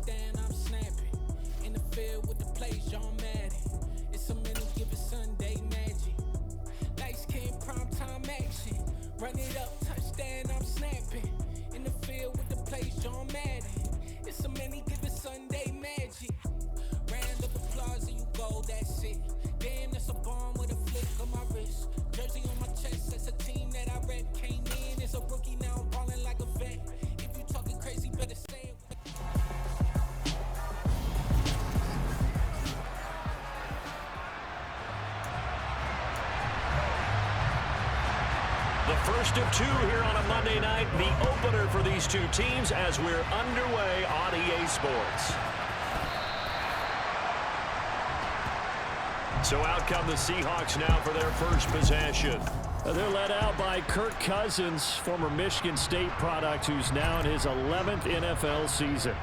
touchdown, I'm snapping. In the field with the plays, John Madden. It's a minute, give it Sunday magic. Lights came prime time action. Run it up, touchdown, I'm snapping. In the field with the plays, John Madden. It's a minute, give it Sunday magic. Round of applause and you go, that's it. Damn, that's a bomb with a flick on my wrist. Jersey on my chest, that's a team that I rep. Came in as a rookie, now I'm ballin' like a vet. If you talking crazy, better stay away. The first of two here on a Monday night, the opener for these two teams as we're underway on EA Sports. So out come the Seahawks now for their first possession. They're led out by Kirk Cousins, former Michigan State product, who's now in his 11th NFL season.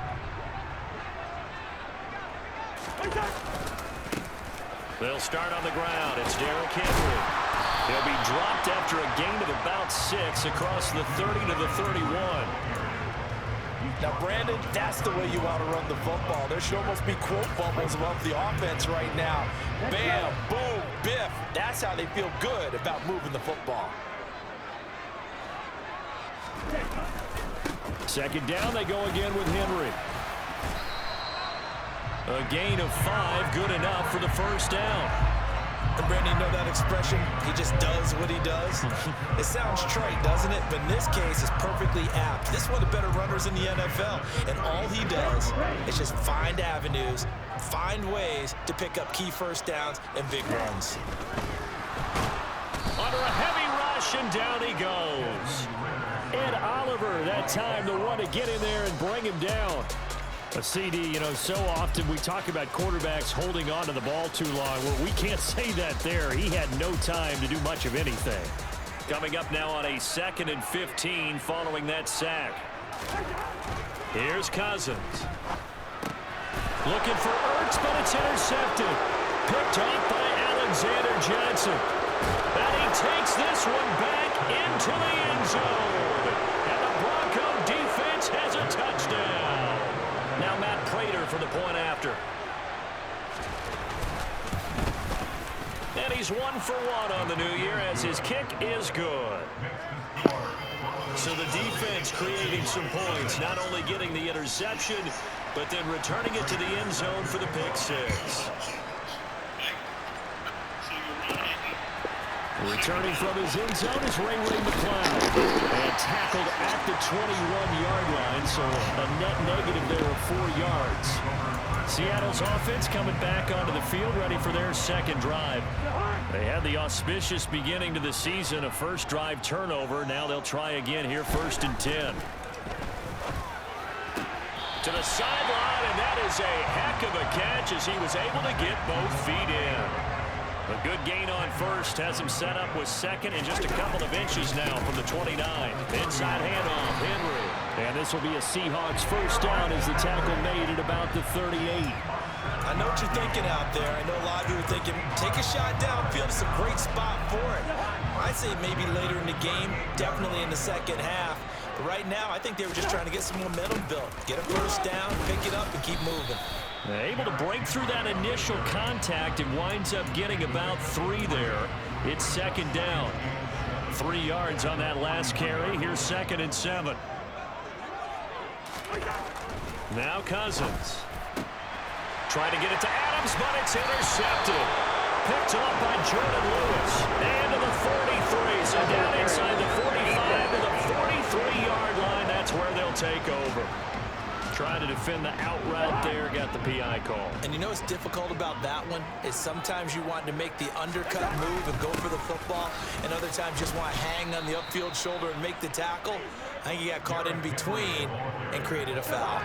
They'll start on the ground. It's Derrick Henry. He'll be dropped after a gain of about 6 across the 30 to the 31. Now, Brandon, that's the way you want to run the football. There should almost be quote bubbles above the offense right now. Bam, boom, biff. That's how they feel good about moving the football. Second down, they go again with Henry. A gain of 5, good enough for the first down. And Brandon, you know that expression? He just does what he does. It sounds trite, doesn't it? But in this case, it's perfectly apt. This is one of the better runners in the NFL. And all he does is just find avenues, find ways to pick up key first downs and big runs. Under a heavy rush, and down he goes. Ed Oliver, that time the one to get in there and bring him down. A CD, you know, so often we talk about quarterbacks holding on to the ball too long. Well, we can't say that there. He had no time to do much of anything. Coming up now on a 2nd and 15 following that sack. Here's Cousins. Looking for Ertz, but it's intercepted. Picked off by Alexander Johnson. And he takes this one back into the end zone. And the Bronco defense has a touchdown. Now Matt Prater for the point after. And he's 1 for 1 on the new year as his kick is good. So the defense creating some points, not only getting the interception, but then returning it to the end zone for the pick 6. Returning from his end zone is Ray McCloud. And tackled at the 21-yard line, so a net negative there of 4 yards. Seattle's offense coming back onto the field, ready for their second drive. They had the auspicious beginning to the season, a first drive turnover. Now they'll try again here, 1st and 10. To the sideline, and that is a heck of a catch as he was able to get both feet in. A good gain on first has him set up with 2nd and just a couple of inches now from the 29. Inside handoff, Henry. And this will be a Seahawks first down as the tackle made at about the 38. I know what you're thinking out there. I know a lot of you are thinking, take a shot downfield. It's a great spot for it. I'd say maybe later in the game, definitely in the second half. But right now, I think they were just trying to get some momentum built. Get a first down, pick it up, and keep moving. Able to break through that initial contact and winds up getting about 3 there. It's 2nd down. 3 yards on that last carry. Here's 2nd and 7. Now Cousins. Trying to get it to Adams, but it's intercepted. Picked off by Jordan Lewis. And to the 43. So down inside the 45 to the 43-yard line. That's where they'll take over. Trying to defend the out route there, got the PI call. And you know what's difficult about that one is sometimes you want to make the undercut move and go for the football, and other times just want to hang on the upfield shoulder and make the tackle. I think he got caught in between and created a foul.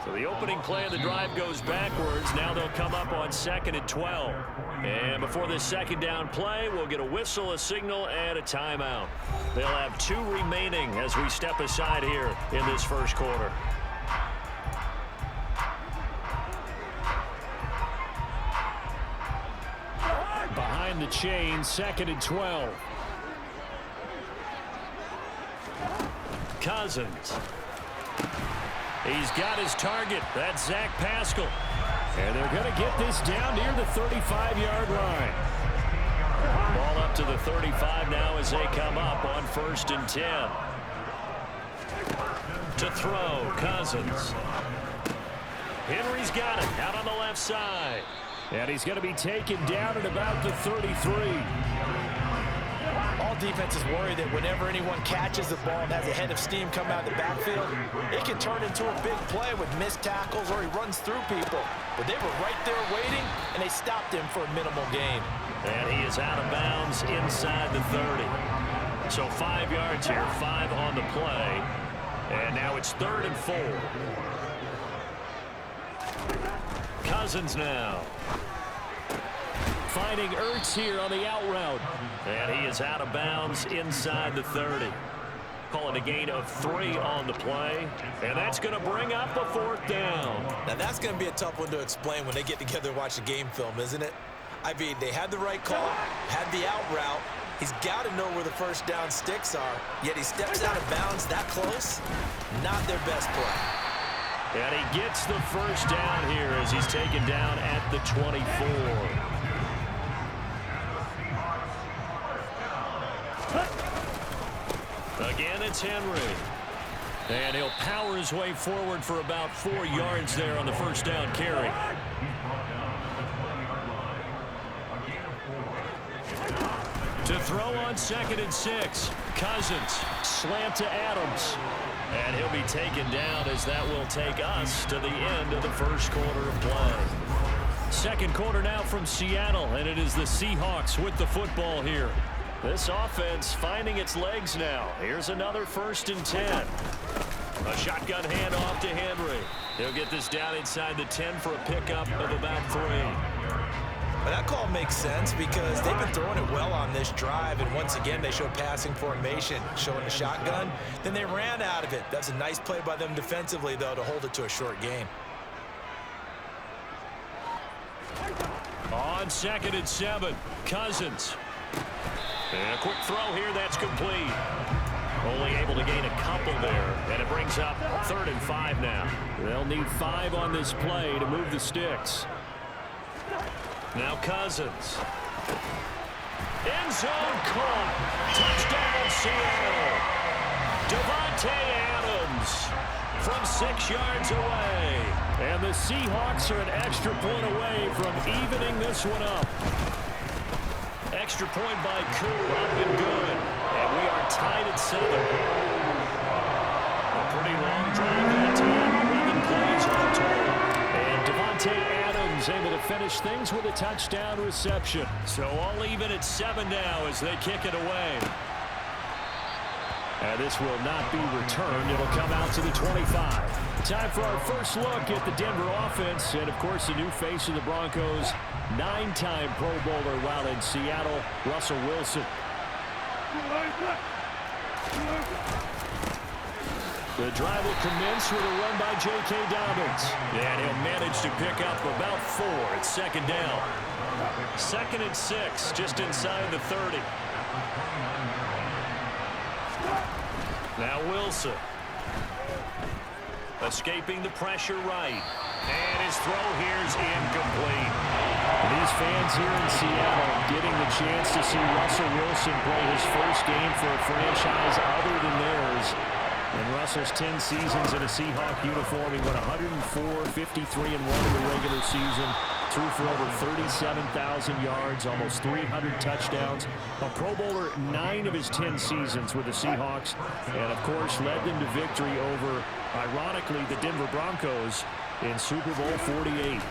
So the opening play of the drive goes backwards. Now they'll come up on 2nd and 12. And before this second down play, we'll get a whistle, a signal, and a timeout. They'll have 2 remaining as we step aside here in this first quarter. Behind the chain, 2nd and 12. He's got his target. That's Zach Pascal. And they're going to get this down near the 35-yard line. Ball up to the 35 now as they come up on 1st and 10. To throw, Cousins. Henry's got it out on the left side. And he's going to be taken down at about the 33. All defenses worry that whenever anyone catches the ball and has a head of steam come out of the backfield, it can turn into a big play with missed tackles or he runs through people. But they were right there waiting, and they stopped him for a minimal gain. And he is out of bounds inside the 30. So 5 yards here, 5 on the play. And now it's 3rd and 4. Cousins now. Finding Ertz here on the out route. And he is out of bounds inside the 30. Calling a gain of 3 on the play. And that's going to bring up a 4th down. Now that's going to be a tough one to explain when they get together and watch the game film, isn't it? I mean, they had the right call, had the out route. He's got to know where the 1st down sticks are, yet he steps out of bounds that close. Not their best play. And he gets the 1st down here as he's taken down at the 24. Again, it's Henry. And he'll power his way forward for about 4 yards there on the 1st down carry. To throw on 2nd and 6. Cousins, slant to Adams. And he'll be taken down as that will take us to the end of the 1st quarter of play. 2nd quarter now from Seattle, and it is the Seahawks with the football here. This offense finding its legs now. Here's another 1st and 10. A shotgun handoff to Henry. He'll get this down inside the 10 for a pickup of about 3. Well, that call makes sense because they've been throwing it well on this drive, and once again they showed passing formation, showing the shotgun. Then they ran out of it. That's a nice play by them defensively, though, to hold it to a short gain. On 2nd and 7, Cousins. And a quick throw here, that's complete. Only able to gain a couple there, and it brings up 3rd and 5 now. They'll need 5 on this play to move the sticks. Now Cousins. End zone caught. Touchdown Seattle. Davante Adams from 6 yards away. And the Seahawks are an extra point away from evening this one up. Extra point by Koo, up and good. And we are tied at 7. A pretty long drive that time. 11 plays all total. And Davante Adams able to finish things with a touchdown reception. So all even at 7 now as they kick it away. And this will not be returned. It'll come out to the 25. Time for our first look at the Denver offense. And, of course, the new face of the Broncos, 9-time Pro Bowler while in Seattle, Russell Wilson. The drive will commence with a run by J.K. Dobbins. And he'll manage to pick up about 4 at 2nd down. 2nd and 6, just inside the 30. Now Wilson. Escaping the pressure right. And his throw here is incomplete. These fans here in Seattle getting the chance to see Russell Wilson play his first game for a franchise other than theirs. In Russell's 10 seasons in a Seahawk uniform, he went 104, 53-1 in the regular season. Threw for over 37,000 yards, almost 300 touchdowns. A Pro Bowler 9 of his 10 seasons with the Seahawks. And, of course, led them to victory over, ironically, the Denver Broncos in Super Bowl 48.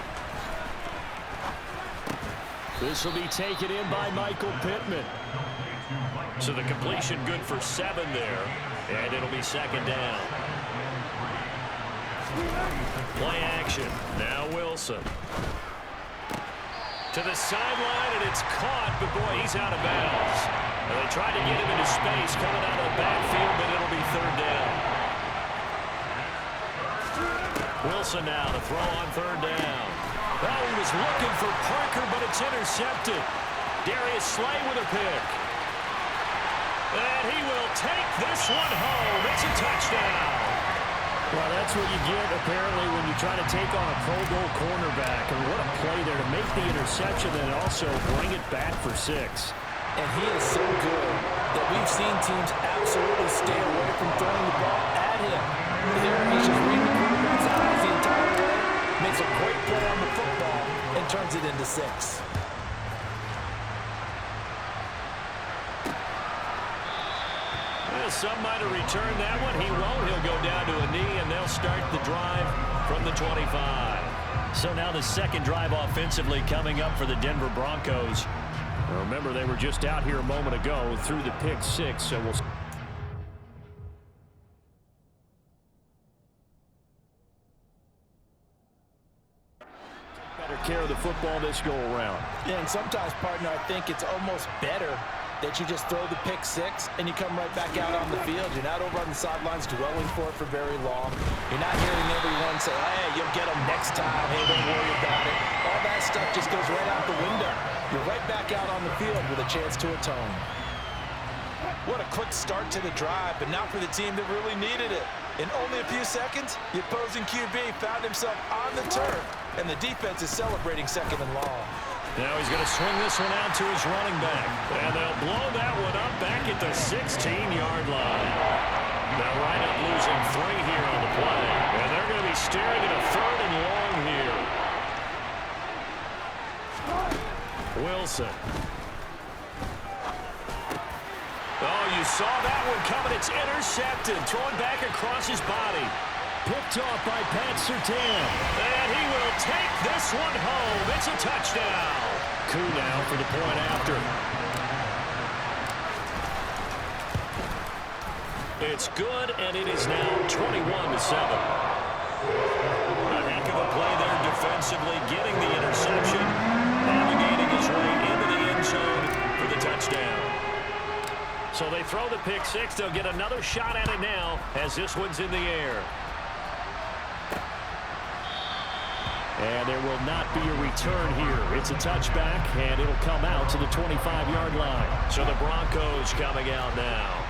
This will be taken in by Michael Pittman. So the completion good for 7 there. And it'll be 2nd down. Play action. Now Wilson. To the sideline, and it's caught, but boy, he's out of bounds. And they tried to get him into space coming out of the backfield, but it'll be 3rd down. Wilson now to throw on 3rd down. Oh, he was looking for Parker, but it's intercepted. Darius Slay with a pick. And he will take this one home. It's a touchdown. Well, that's what you get, apparently, when you try to take on a Pro Bowl cornerback. And what a play there to make the interception and also bring it back for 6. And he is so good that we've seen teams absolutely stay away from throwing the ball at him. There, he's just reading the quarterback's eyes the entire way, makes a great play on the football, and turns it into 6. Well, some might have returned that one. He won't. He'll go down to a knee, and they'll start the drive from the 25. So now the second drive offensively coming up for the Denver Broncos. Remember, they were just out here a moment ago through the pick 6, so we'll... better care of the football this go around. Yeah, and sometimes, partner, I think it's almost better that you just throw the pick 6 and you come right back out on the field. You're not over on the sidelines dwelling for it for very long. You're not hearing everyone say, hey, you'll get them next time. Hey, don't worry about it. All that stuff just goes right out the window. You're right back out on the field with a chance to atone. What a quick start to the drive, but not for the team that really needed it. In only a few seconds, the opposing QB found himself on the turf, and the defense is celebrating 2nd and long. Now he's going to swing this one out to his running back. And they'll blow that one up back at the 16-yard line. Now right up losing 3 here on the play. And they're going to be staring at a 3rd and long here. Wilson. Oh, you saw that one coming. It's intercepted. Thrown back across his body. Picked off by Pat Surtain. And he will take this one home. It's a touchdown. Coup now for the point after. It's good, and it is now 21-7. A heck of a play there defensively, getting the interception, navigating his way into the end zone for the touchdown. So they throw the pick 6. They'll get another shot at it now as this one's in the air. And there will not be a return here. It's a touchback, and it'll come out to the 25-yard line. So the Broncos coming out now.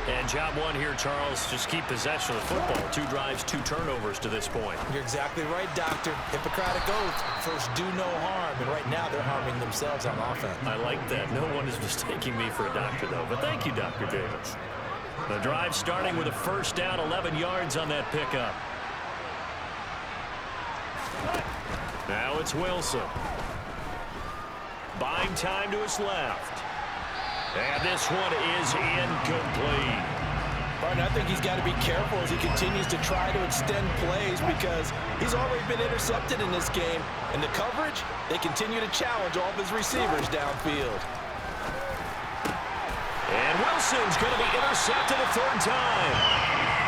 And job one here, Charles, just keep possession of the football. 2 drives, 2 turnovers to this point. You're exactly right, Doctor. Hippocratic oath, first do no harm. And right now they're harming themselves on offense. I like that. No one is mistaking me for a doctor, though. But thank you, Dr. Davis. The drive starting with a first down, 11 yards on that pickup. Now it's Wilson. Buying time to his left. And this one is incomplete. Martin, I think he's got to be careful as he continues to try to extend plays because he's already been intercepted in this game. And the coverage, they continue to challenge all of his receivers downfield. And Wilson's going to be intercepted a 3rd time.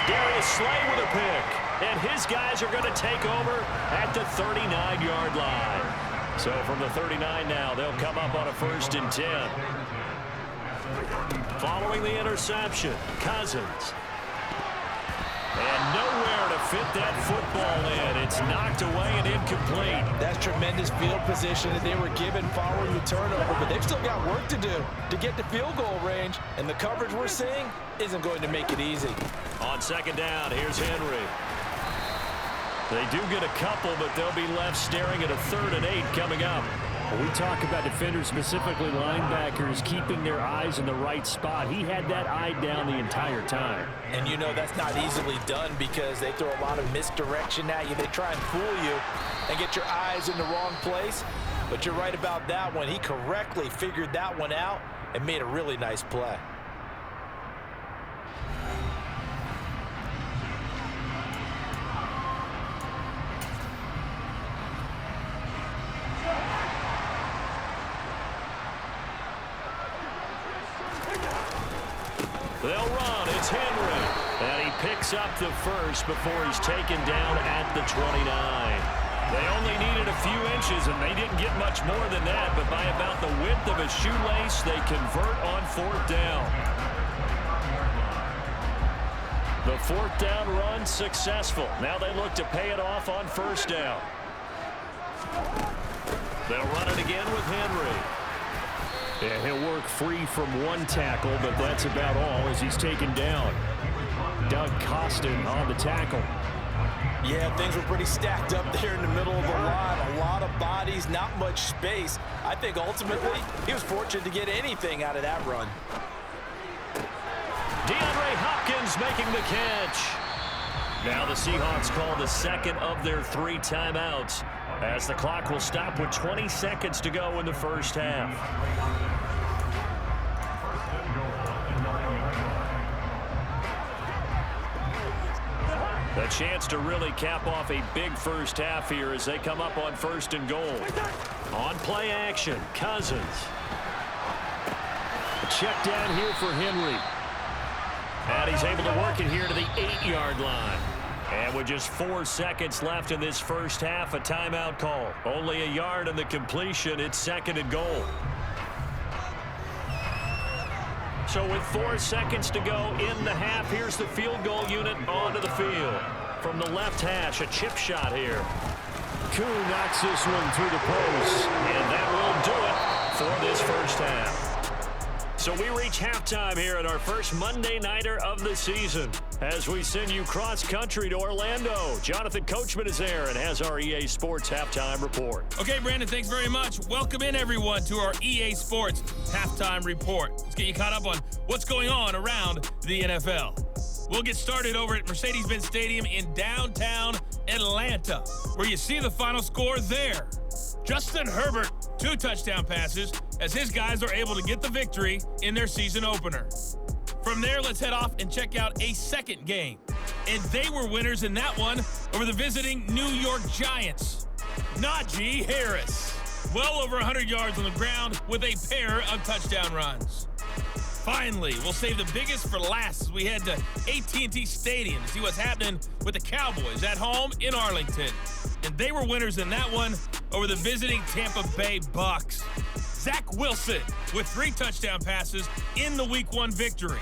Darius Slay with a pick. And his guys are going to take over at the 39-yard line. So from the 39 now, they'll come up on a 1st and 10. Following the interception, Cousins. And nowhere to fit that football in. It's knocked away and incomplete. That's tremendous field position that they were given following the turnover, but they've still got work to do to get to field goal range, and the coverage we're seeing isn't going to make it easy. On 2nd down, here's Henry. They do get a couple, but they'll be left staring at a 3rd and 8 coming up. We talk about defenders, specifically linebackers, keeping their eyes in the right spot. He had that eye down the entire time. And you know that's not easily done because they throw a lot of misdirection at you. They try and fool you and get your eyes in the wrong place. But you're right about that one. He correctly figured that one out and made a really nice play. They'll run. It's Henry. And he picks up the 1st before he's taken down at the 29. They only needed a few inches, and they didn't get much more than that. But by about the width of a shoelace, they convert on 4th down. The 4th down run successful. Now they look to pay it off on 1st down. They'll run it again with Henry. Yeah, he'll work free from one tackle, but that's about all as he's taken down. Doug Costin on the tackle. Yeah, things were pretty stacked up there in the middle of the line. A lot of bodies, not much space. I think ultimately he was fortunate to get anything out of that run. DeAndre Hopkins making the catch. Now the Seahawks call the second of their 3 timeouts as the clock will stop with 20 seconds to go in the first half. A chance to really cap off a big first half here as they come up on 1st and goal. On play action, Cousins. A check down here for Henry. And he's able to work it here to the 8-yard line. And with just 4 seconds left in this first half, a timeout call. Only a yard in the completion. It's 2nd and goal. So with 4 seconds to go in the half, here's the field goal unit onto the field. From the left hash, a chip shot here. Koo knocks this one through the post. And that will do it for this first half. So we reach halftime here at our first Monday Nighter of the season as we send you cross-country to Orlando. Jonathan Coachman is there and has our EA Sports Halftime Report. Okay, Brandon, thanks very much. Welcome in, everyone, to our EA Sports Halftime Report. Let's get you caught up on what's going on around the NFL. We'll get started over at Mercedes-Benz Stadium in downtown Atlanta, where you see the final score there. Justin Herbert, 2 touchdown passes, as his guys are able to get the victory in their season opener. From there, let's head off and check out a second game. And they were winners in that one over the visiting New York Giants. Najee Harris, well over 100 yards on the ground with a pair of touchdown runs. Finally, we'll save the biggest for last as we head to AT&T Stadium to see what's happening with the Cowboys at home in Arlington. And they were winners in that one over the visiting Tampa Bay Bucks. Zach Wilson with 3 touchdown passes in the Week 1 victory.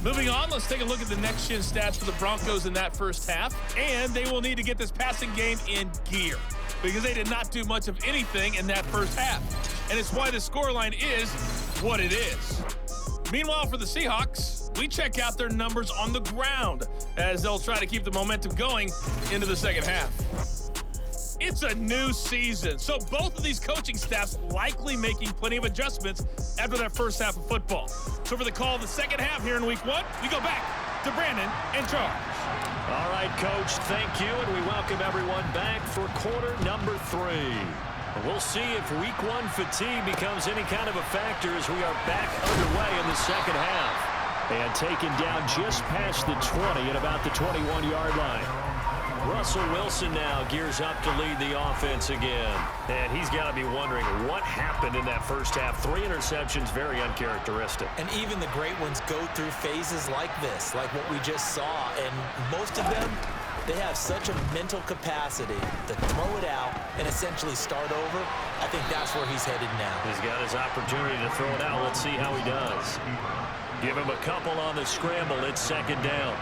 Moving on, let's take a look at the next-gen stats for the Broncos in that first half. And they will need to get this passing game in gear because they did not do much of anything in that first half. And it's why the scoreline is what it is. Meanwhile, for the Seahawks, we check out their numbers on the ground as they'll try to keep the momentum going into the second half. It's a new season, so both of these coaching staffs likely making plenty of adjustments after that first half of football. So for the call of the second half here in Week 1, we go back to Brandon and Charles. All right, Coach, thank you, and we welcome everyone back for quarter number 3. And we'll see if Week 1 fatigue becomes any kind of a factor as we are back underway in the second half. And taken down just past the 20 at about the 21-yard line. Russell Wilson now gears up to lead the offense again. And he's got to be wondering what happened in that first half. 3 interceptions, very uncharacteristic. And even the great ones go through phases like this, like what we just saw. And most of them, they have such a mental capacity to throw it out and essentially start over. I think that's where he's headed now. He's got his opportunity to throw it out. Let's see how he does. Give him a couple on the scramble. It's second down.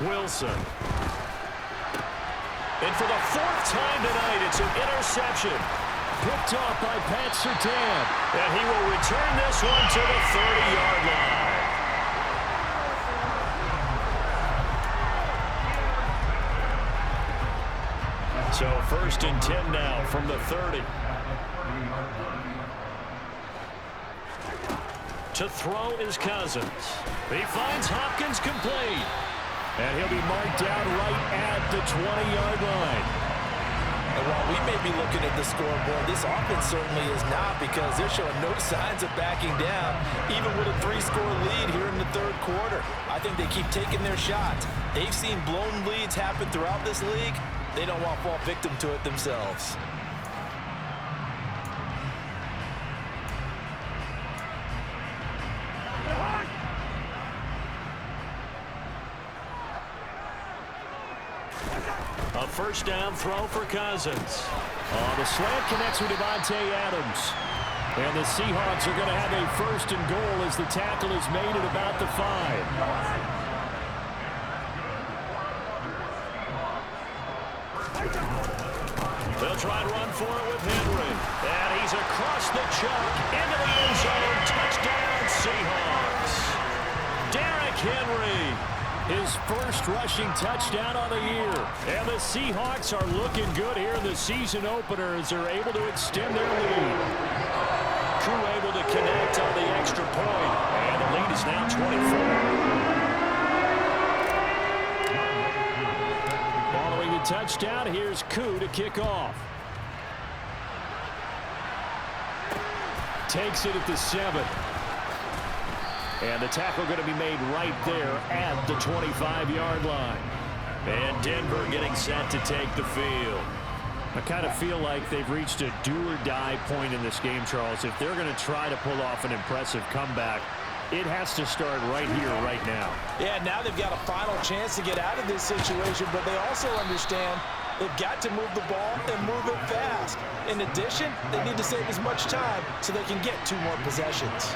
Wilson. And for the 4th time tonight, it's an interception. Picked off by Pat Surtain. And he will return this one to the 30-yard line. So 1st and 10 now from the 30. To throw is Cousins. He finds Hopkins complete. And he'll be marked down right at the 20-yard line. And while we may be looking at the scoreboard, this offense certainly is not, because they're showing no signs of backing down, even with a 3-score lead here in the 3rd quarter. I think they keep taking their shots. They've seen blown leads happen throughout this league. They don't want to fall victim to it themselves. A first down throw for Cousins. The slant connects with Devontae Adams. And the Seahawks are going to have a 1st and goal as the tackle is made at about the 5. They'll try and run for it with Henry. And he's across the chalk into the end zone. Touchdown, Seahawks. Derrick Henry, his first rushing touchdown on the year. And the Seahawks are looking good here in the season opener as they're able to extend their lead. Crew able to connect on the extra point. And the lead is now 24. Following the touchdown, here's Koo to kick off. Takes it at the 7. And the tackle going to be made right there at the 25-yard line. And Denver getting set to take the field. I kind of feel like they've reached a do-or-die point in this game, Charles. If they're going to try to pull off an impressive comeback, it has to start right here, right now. Yeah, now they've got a final chance to get out of this situation, but they also understand they've got to move the ball and move it fast. In addition, they need to save as much time so they can get 2 more possessions.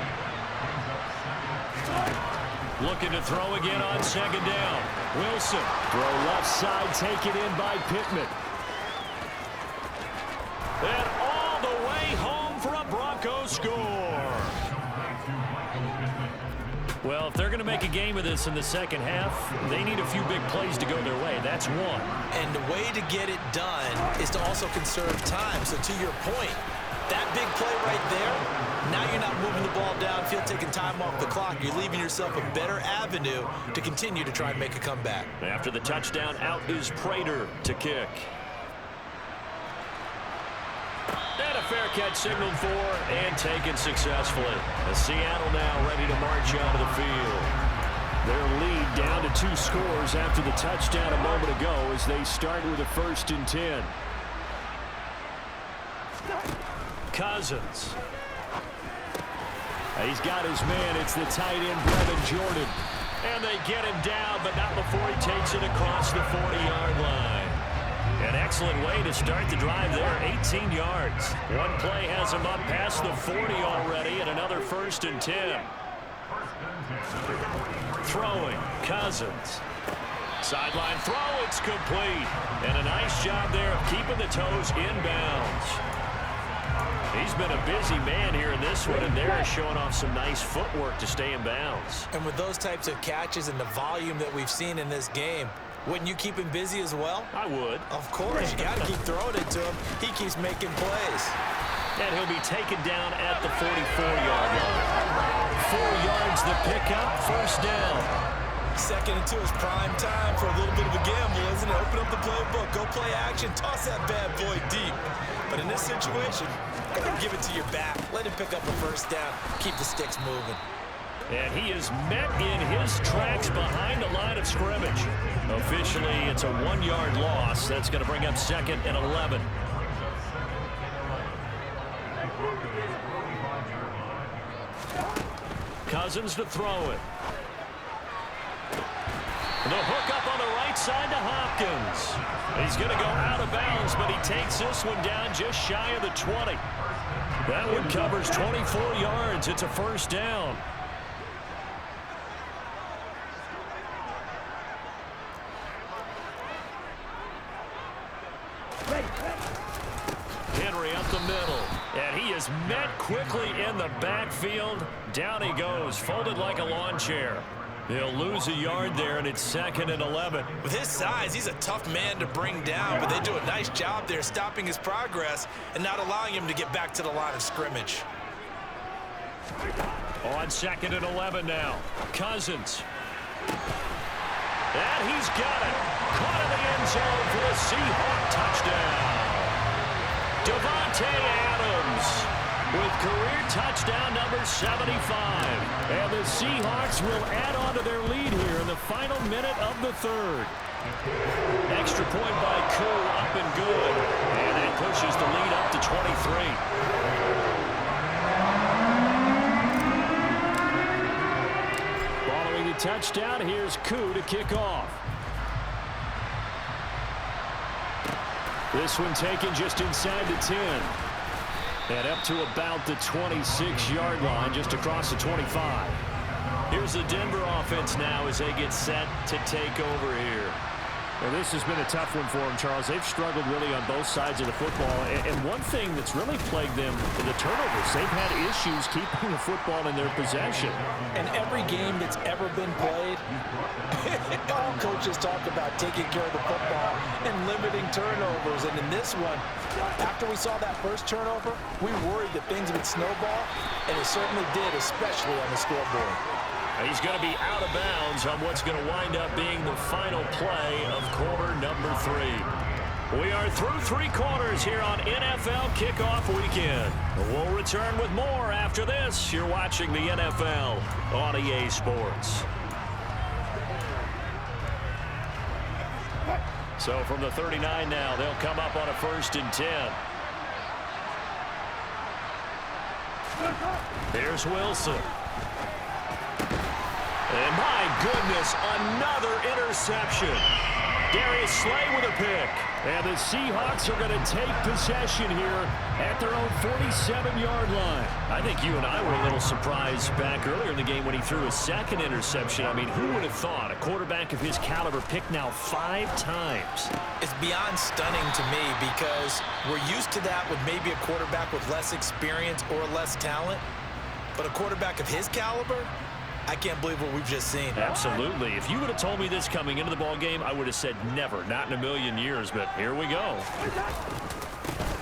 Looking to throw again on second down. Wilson, throw left side, taken in by Pittman. And all the way home for a Broncos score. Well, if they're going to make a game of this in the second half, they need a few big plays to go their way. That's one. And the way to get it done is to also conserve time. So to your point, that big play right there, now you're not moving the ball downfield, taking time off the clock. You're leaving yourself a better avenue to continue to try and make a comeback. After the touchdown, out is Prater to kick. And a fair catch signaled for and taken successfully. Seattle now ready to march out of the field. Their lead down to 2 scores after the touchdown a moment ago as they start with a 1st and 10. Cousins. He's got his man. It's the tight end, Brevin Jordan. And they get him down, but not before he takes it across the 40-yard line. An excellent way to start the drive there, 18 yards. One play has him up past the 40 already, and another 1st and 10. Throwing, Cousins. Sideline throw, it's complete. And a nice job there of keeping the toes inbounds. He's been a busy man here in this one, and they're showing off some nice footwork to stay in bounds. And with those types of catches and the volume that we've seen in this game, wouldn't you keep him busy as well? I would. Of course. You got to keep throwing it to him. He keeps making plays. And he'll be taken down at the 44-yard line. 4 yards the pickup, 1st down. 2nd and 2 is prime time for a little bit of a gamble, isn't it? Open up the playbook, go play action, toss that bad boy deep. But in this situation, give it to your back. Let him pick up a 1st down. Keep the sticks moving. And he is met in his tracks behind the line of scrimmage. Officially, it's a 1-yard loss. That's going to bring up 2nd and 11. Cousins to throw it. The hook up on the right side to Hopkins. He's going to go out of bounds, but he takes this one down just shy of the 20. That one covers 24 yards. It's a 1st down. Henry up the middle. And he is met quickly in the backfield. Down he goes, folded like a lawn chair. They'll lose a yard there, and it's 2nd and 11. With his size, he's a tough man to bring down, but they do a nice job there stopping his progress and not allowing him to get back to the line of scrimmage. On 2nd and 11 now. Cousins. And he's got it. Caught in the end zone for a Seahawk touchdown. Devontae Adams with career touchdown number 75. And the Seahawks will add on to their lead here in the final minute of the 3rd. Extra point by Koo, up and good. And that pushes the lead up to 23. Following the touchdown, here's Koo to kick off. This one taken just inside the 10. And up to about the 26-yard line, just across the 25. Here's the Denver offense now as they get set to take over here. Well, this has been a tough one for them, Charles. They've struggled really on both sides of the football. And one thing that's really plagued them are the turnovers. They've had issues keeping the football in their possession. And every game that's ever been played, all coaches talk about taking care of the football and limiting turnovers. And in this one, after we saw that first turnover, we worried that things would snowball, and it certainly did, especially on the scoreboard. He's going to be out of bounds on what's going to wind up being the final play of quarter number 3. We are through 3 quarters here on NFL Kickoff Weekend. We'll return with more after this. You're watching the NFL on EA Sports. So from the 39 now, they'll come up on a 1st and 10. Here's Wilson. And my goodness, another interception. Darius Slay with a pick. And the Seahawks are going to take possession here at their own 47-yard line. I think you and I were a little surprised back earlier in the game when he threw a 2nd interception. I mean, who would have thought a quarterback of his caliber picked now 5 times? It's beyond stunning to me because we're used to that with maybe a quarterback with less experience or less talent. But a quarterback of his caliber, I can't believe what we've just seen. Absolutely. If you would have told me this coming into the ball game, I would have said never, not in a million years, but here we go.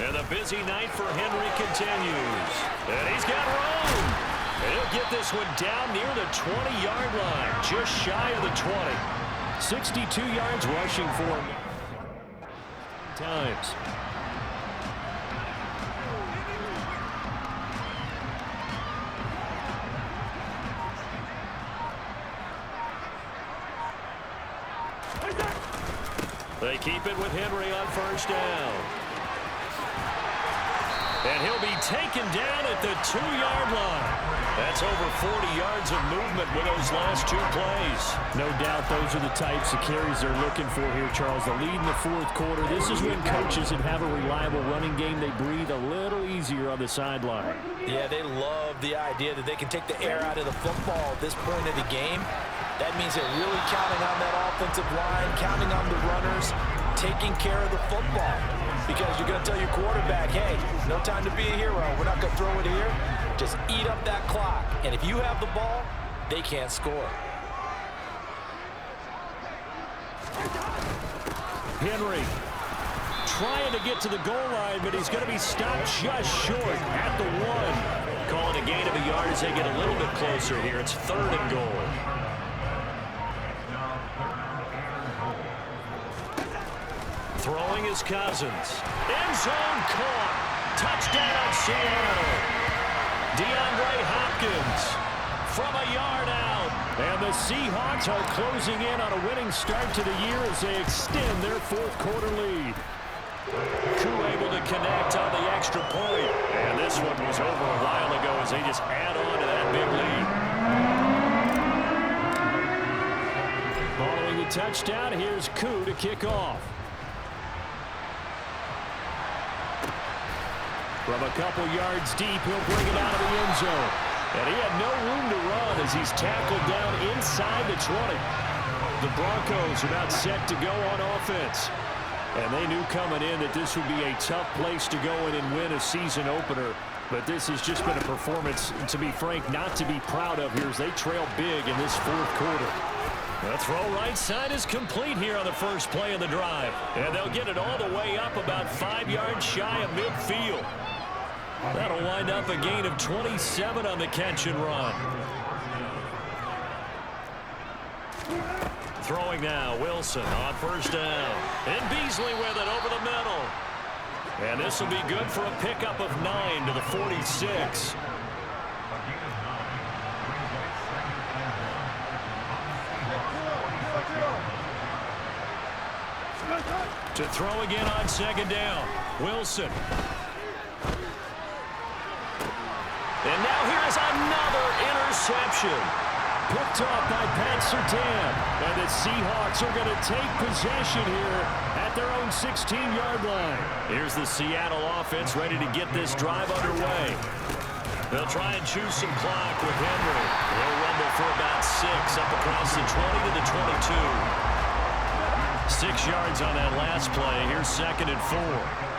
And the busy night for Henry continues. And he's got room. And he'll get this one down near the 20-yard line, just shy of the 20. 62 yards rushing for him. Times. They keep it with Henry on 1st down. And he'll be taken down at the 2-yard line. That's over 40 yards of movement with those last 2 plays. No doubt those are the types of carries they're looking for here, Charles. The lead in the 4th quarter. This is when coaches that have a reliable running game, they breathe a little easier on the sideline. Yeah, they love the idea that they can take the air out of the football at this point of the game. That means they're really counting on that offensive line, counting on the runners, taking care of the football. Because you're going to tell your quarterback, hey, no time to be a hero. We're not going to throw it here. Just eat up that clock. And if you have the ball, they can't score. Henry trying to get to the goal line, but he's going to be stopped just short at the 1. Calling a gain of a yard as they get a little bit closer here. It's 3rd and goal. Throwing is Cousins. End zone caught. Touchdown, Seattle. DeAndre Hopkins from a yard out. And the Seahawks are closing in on a winning start to the year as they extend their 4th quarter lead. Koo able to connect on the extra point. And this one was over a while ago as they just add on to that big lead. Following the touchdown, here's Koo to kick off. From a couple yards deep, he'll bring it out of the end zone. And he had no room to run as he's tackled down inside the 20. The Broncos are about set to go on offense. And they knew coming in that this would be a tough place to go in and win a season opener. But this has just been a performance, to be frank, not to be proud of here as they trail big in this 4th quarter. The throw right side is complete here on the first play of the drive. And they'll get it all the way up about 5 yards shy of midfield. That'll wind up a gain of 27 on the catch and run. Throwing now, Wilson on 1st down. And Beasley with it over the middle. And this will be good for a pickup of 9 to the 46. To throw again on 2nd down, Wilson. And now here's another interception. Picked off by Pat Surtain. And the Seahawks are going to take possession here at their own 16-yard line. Here's the Seattle offense ready to get this drive underway. They'll try and choose some clock with Henry. They'll rumble for about 6 up across the 20 to the 22. 6 yards on that last play. Here's 2nd and 4.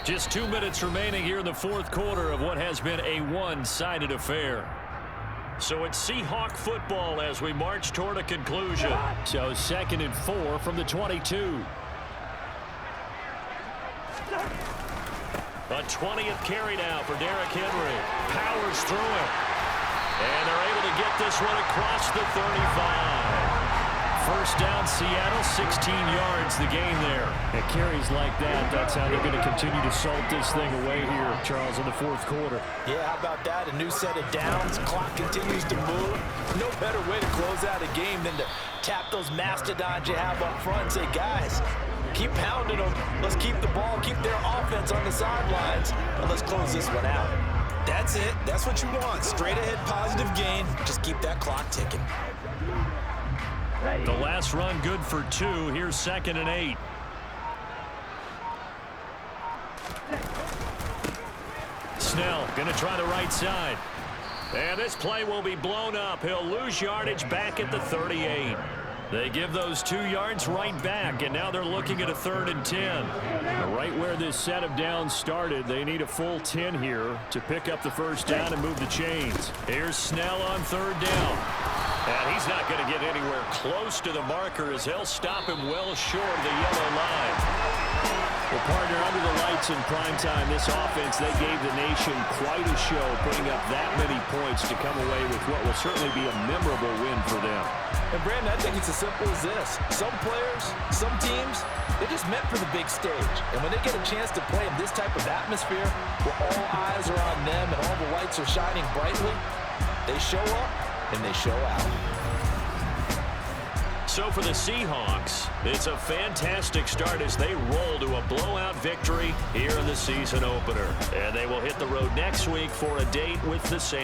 Just 2 minutes remaining here in the 4th quarter of what has been a one-sided affair. So it's Seahawk football as we march toward a conclusion. So 2nd and 4 from the 22. A 20th carry now for Derrick Henry. Powers through it. And they're able to get this one across the 35. First down, Seattle, 16 yards the gain there. And carries like that, that's how they're going to continue to salt this thing away here, Charles, in the 4th quarter. Yeah, how about that? A new set of downs. Clock continues to move. No better way to close out a game than to tap those mastodons you have up front and say, guys, keep pounding them. Let's keep the ball, keep their offense on the sidelines, and let's close this one out. That's it. That's what you want. Straight ahead positive gain. Just keep that clock ticking. The last run good for 2. Here's 2nd and 8. Snell going to try the right side. And this play will be blown up. He'll lose yardage back at the 38. They give those 2 yards right back, and now they're looking at a 3rd and 10. Right where this set of downs started, they need a full 10 here to pick up the first down and move the chains. Here's Snell on 3rd down. And he's not going to get anywhere close to the marker as he'll stop him well short of the yellow line. Well, partner, under the lights in primetime, this offense, they gave the nation quite a show, putting up that many points to come away with what will certainly be a memorable win for them. And, Brandon, I think it's as simple as this. Some players, some teams, they're just meant for the big stage. And when they get a chance to play in this type of atmosphere where all eyes are on them and all the lights are shining brightly, they show up and they show out. So for the Seahawks, it's a fantastic start as they roll to a blowout victory here in the season opener. And they will hit the road next week for a date with the San